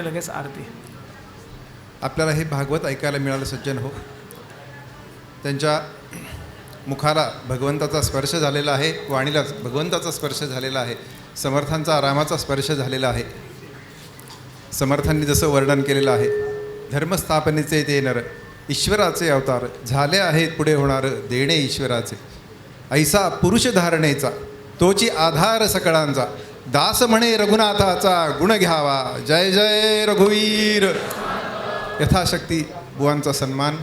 लगेच आरती. आपल्याला हे भागवत ऐकायला मिळालं सज्जन हो. त्यांच्या मुखाला भगवंताचा स्पर्श झालेला आहे, वाणीला भगवंताचा स्पर्श झालेला आहे, समर्थांचा रामाचा स्पर्श झालेला आहे. समर्थांनी जसं वर्णन केलेलं आहे, धर्मस्थापनेचे ते नर, ईश्वराचे अवतार झाले आहेत पुढे होणार देणे ईश्वराचे. ऐसा पुरुष धारणेचा तोची आधार सकळांचा, दास म्हणे रघुनाथाचा गुण घ्यावा, जय जय रघुवीर. यथाशक्ती बुवांचा सन्मान,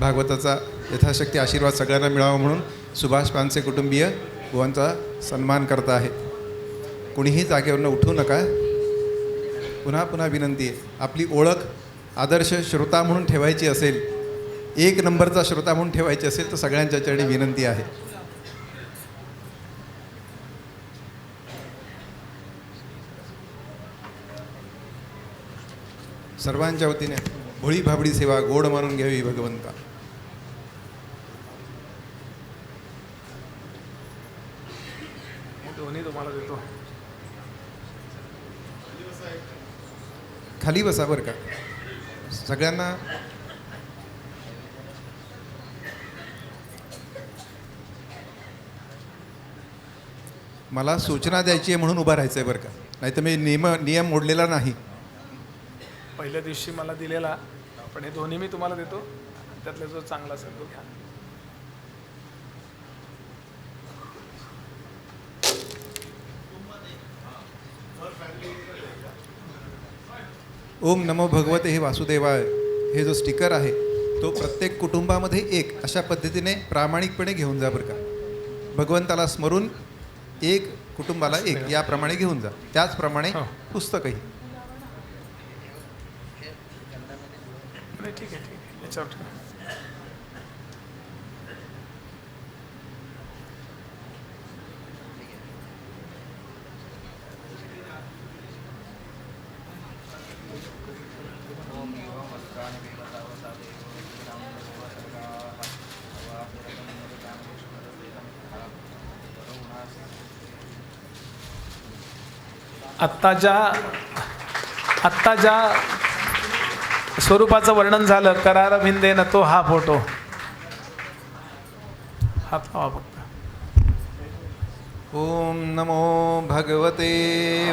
भागवताचा यथाशक्ती आशीर्वाद सगळ्यांना मिळावा म्हणून सुभाष पानसे कुटुंबीय बुवांचा सन्मान करत आहेत. कुणीही जागेवरनं उठू नका. पुन्हा पुन्हा विनंती आहे, आपली ओळख आदर्श श्रोता म्हणून ठेवायची असेल, एक नंबरचा श्रोता म्हणून ठेवायची असेल तर सगळ्यांच्या चरणी विनंती आहे. सर्वांच्या वतीने भोळी भाबडी सेवा गोड मानून घ्यावी भगवंता. दोन्ही तुम्हाला देतो. खाली बसा बरं का सगळ्यांना. मला सूचना द्यायची आहे म्हणून उभा राहायचं आहे बरं का, नाही तर मी नियम मोडलेला नाही. पहिल्या दिवशी मला दिलेला, पण हे दोन्ही मी तुम्हाला देतो. त्यातला जो चांगला असेल तो घ्या. ओम नमो भगवते हे वासुदेवाय हे जो स्टिकर आहे तो प्रत्येक कुटुंबामध्ये एक अशा पद्धतीने प्रामाणिकपणे घेऊन जा बरं का. भगवंताला स्मरून एक कुटुंबाला एक याप्रमाणे घेऊन जा. त्याचप्रमाणे पुस्तकही. ठीक आहे, ठीक आहे, याच्यावर ठेवा. आत्ता ज्या स्वरूपाचं वर्णन झालं करार भिंदेन तो हा फोटो हात लावा फक्त. ओम नमो भगवते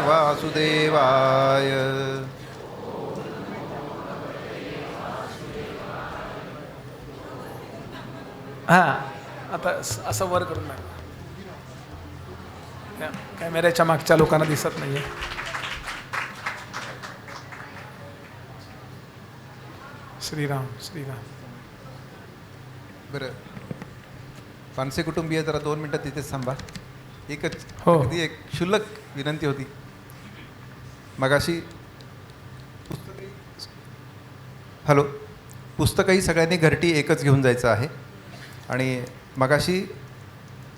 वासुदेवाय. हां, आता असं वर करून टाका. कॅमेऱ्याच्या मागच्या लोकांना दिसत नाहीये. श्रीराम श्रीराम. बरं पानसे कुटुंबीय जरा 2 मिनटं तिथेच थांबा. एकच हो. अगदी एक क्षुल्लक विनंती होती. मगाशी हॅलो, पुस्तकही सगळ्यांनी घरटी एकच घेऊन जायचं आहे. आणि मगाशी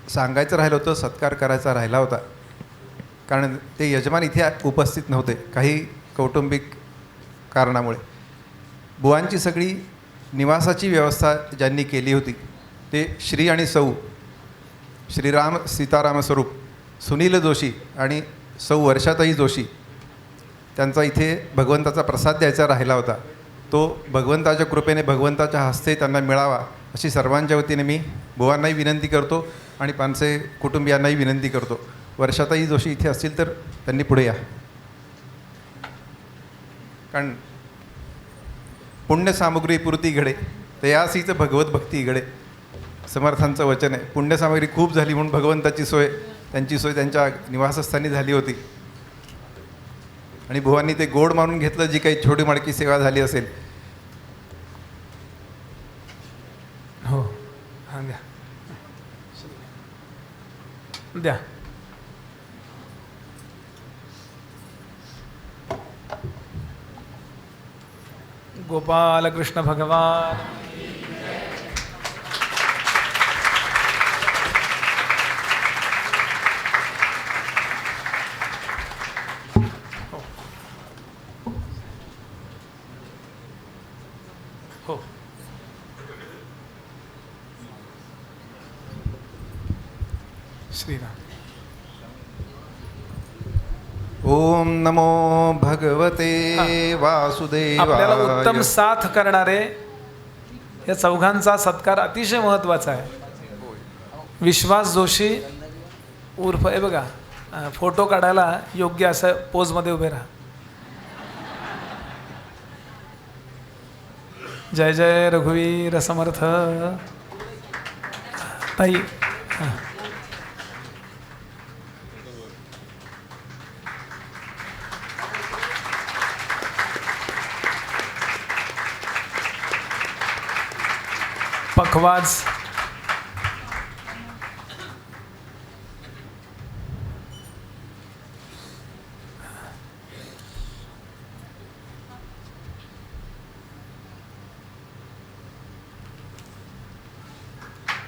सांगायचं राहिलं होतं, सत्कार करायचा राहिला होता, कारण ते यजमान इथे उपस्थित नव्हते काही कौटुंबिक कारणामुळे. बुवांची सगळी निवासाची व्यवस्था ज्यांनी केली होती ते श्री आणि सौ श्रीराम सीताराम स्वरूप सुनील जोशी आणि सौ वर्षाताई जोशी, त्यांचा इथे भगवंताचा प्रसाद द्यायचा राहिला होता. तो भगवंताच्या कृपेने भगवंताच्या हस्ते त्यांना मिळावा अशी सर्वांच्या वतीने मी बुवांनाही विनंती करतो आणि पानसे कुटुंबियांनाही विनंती करतो. वर्षाताई जोशी इथे असतील तर त्यांनी पुढे या. कारण पुण्यसामुग्री पुरती घडे तयासीच भगवत भक्ती घडे, समर्थांचं वचन आहे. पुण्यसामग्री खूप झाली म्हणून भगवंताची सोय, त्यांची सोय त्यांच्या निवासस्थानी झाली होती. आणि बुवांनी ते गोड मानून घेतलं, जी काही छोटी माडकी सेवा झाली असेल. हो, हां द्या द्या. गोपाल कृष्ण भगवान. हो, श्रीराम. ओम नमो भगवते आपल्याला उत्तम वासुदेवाय. साथ करणारे या चौघांचा सत्कार अतिशय महत्त्वाचा आहे. विश्वास जोशी उर्फ हे बघा, फोटो काढायला योग्य असं पोजमध्ये उभे राहा. जय जय रघुवीर समर्थ. ताई हां. पखवाज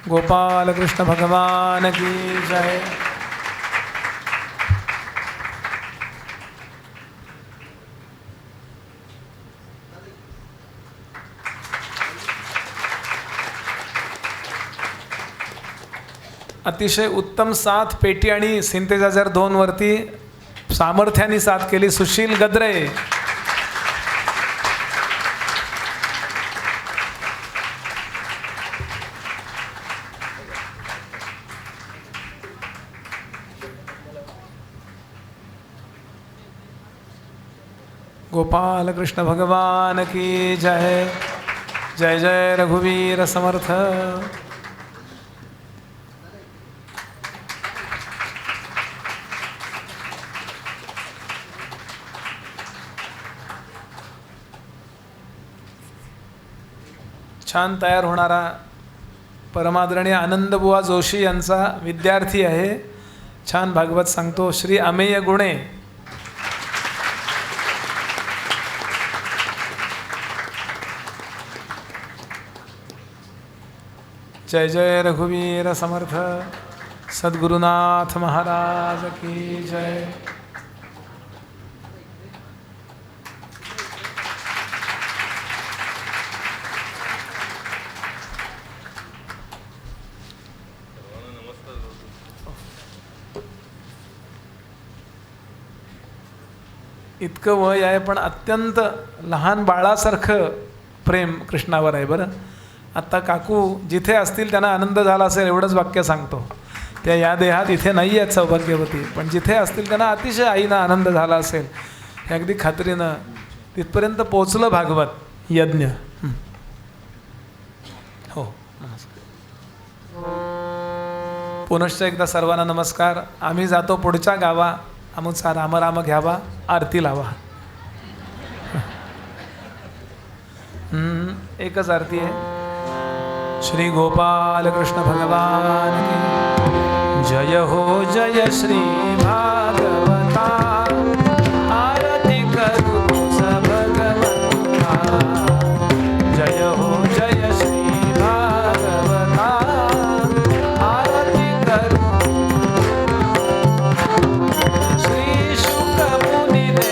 गोपाल कृष्ण भगवान की जय. अतिशय उत्तम साथ पेटी आणि सिंथेसायझर 2 वरती सामर्थ्याने साथ केली सुशील गद्रे. गोपाल कृष्ण भगवान की जय. जय जय रघुवीर समर्थ. छान तयार होणारा परमादरणीय आनंदबुवा जोशी यांचा विद्यार्थी आहे. छान भागवत सांगतो. श्री अमेय गुणे. जय जय रघुवीर समर्थ. सद्गुरुनाथ महाराज की जय. इतकं वय आहे पण अत्यंत लहान बाळासारखं प्रेम कृष्णावर आहे. बरं, आत्ता काकू जिथे असतील त्यांना आनंद झाला असेल एवढंच वाक्य सांगतो. त्या या देहात इथे नाही आहेत सौभाग्यवती, पण जिथे असतील त्यांना अतिशय आईनं आनंद झाला असेल हे अगदी खात्रीनं. तिथपर्यंत पोचलं भागवत यज्ञ. हो, नमस्कार. पुनश्च एकदा सर्वांना नमस्कार. आम्ही जातो पुढच्या गावा. आमचा राम राम घ्यावा, आरती लावा. एकच आरती आहे. श्री गोपाल कृष्ण भगवान की जय हो. जय श्री भागवता. आरती करू तुझ भगवंता. जय हो. जय श्री भागवता. आरती करू. श्री शुक मुनिने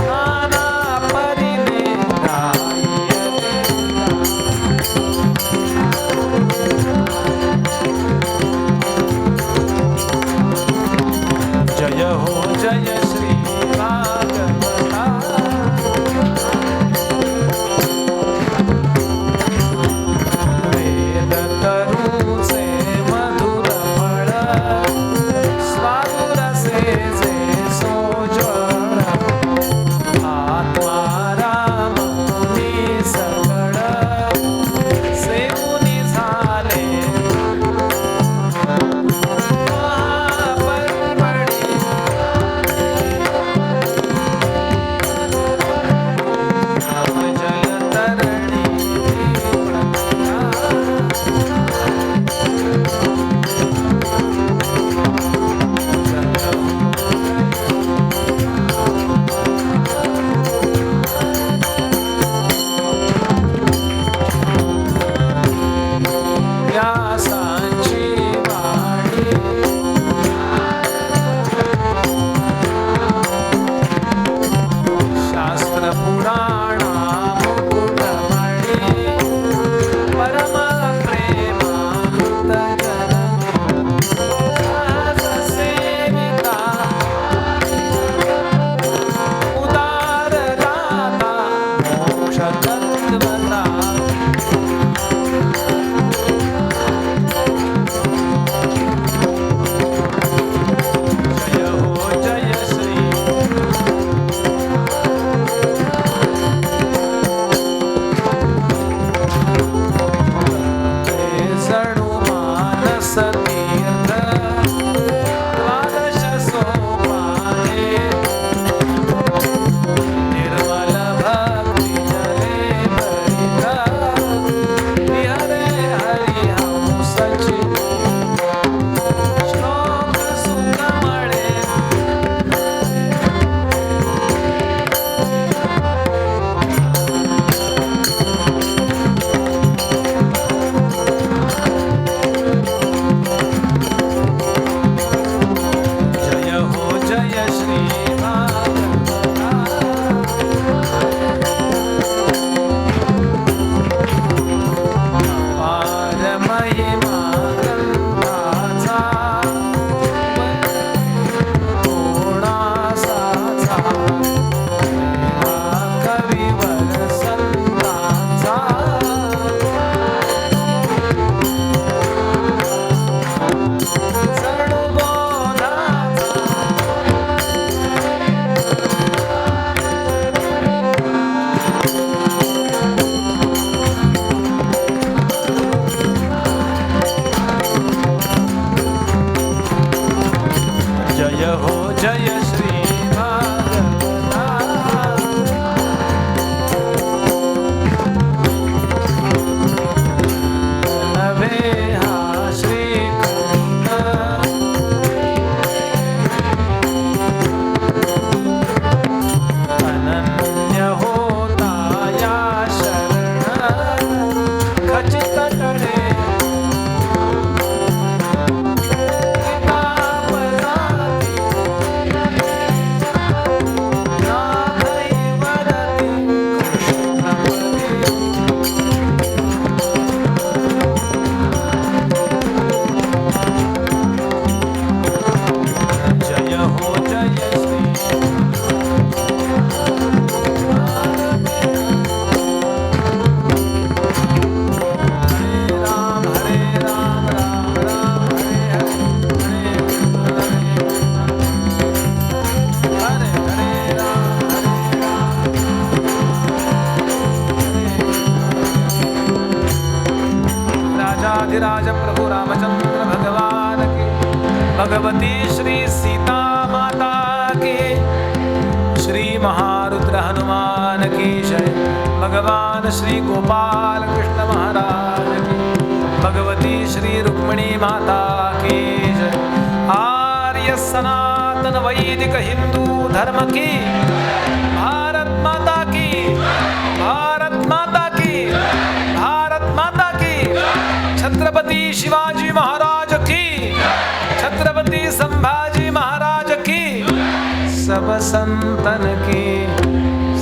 नाना परिने गायते. श्री महारुद्र हनुमान की जय। भगवान श्री गोपाल कृष्ण महाराज की, भगवती श्री रुक्मिणी माता की जय। आर्य सनातन वैदिक हिंदू धर्म की, भारत माता की, भारत माता की, भारत माता की। छत्रपति शिवाजी महाराज की, छत्रपति संभाजी महाराज की, सब संतन की।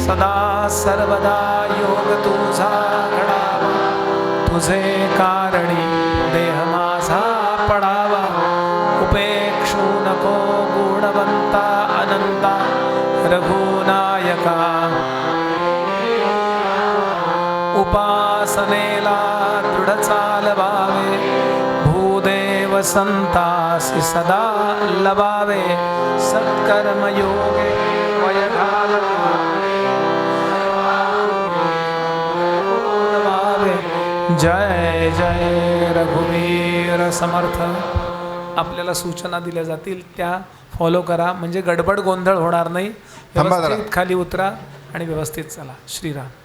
सदा सर्वदा योग तुझा घडावा, तुझे कारणी देह माझा पडावा। उपेक्षू नको गुणवंता अनंता, रघुनायका। उपासनेला दृढ चालवावे, भूदेव संतासी सदा लवावे। सत्कर्म योगे वय घालवावे। जय जय रघुवीर समर्थ। आपल्याला सूचना दिल्या जातील त्या फॉलो करा, म्हणजे गडबड गोंधळ होणार नाही। थांबा जरा. व्यवस्थित खाली उतरा आणि व्यवस्थित चला. श्रीराम.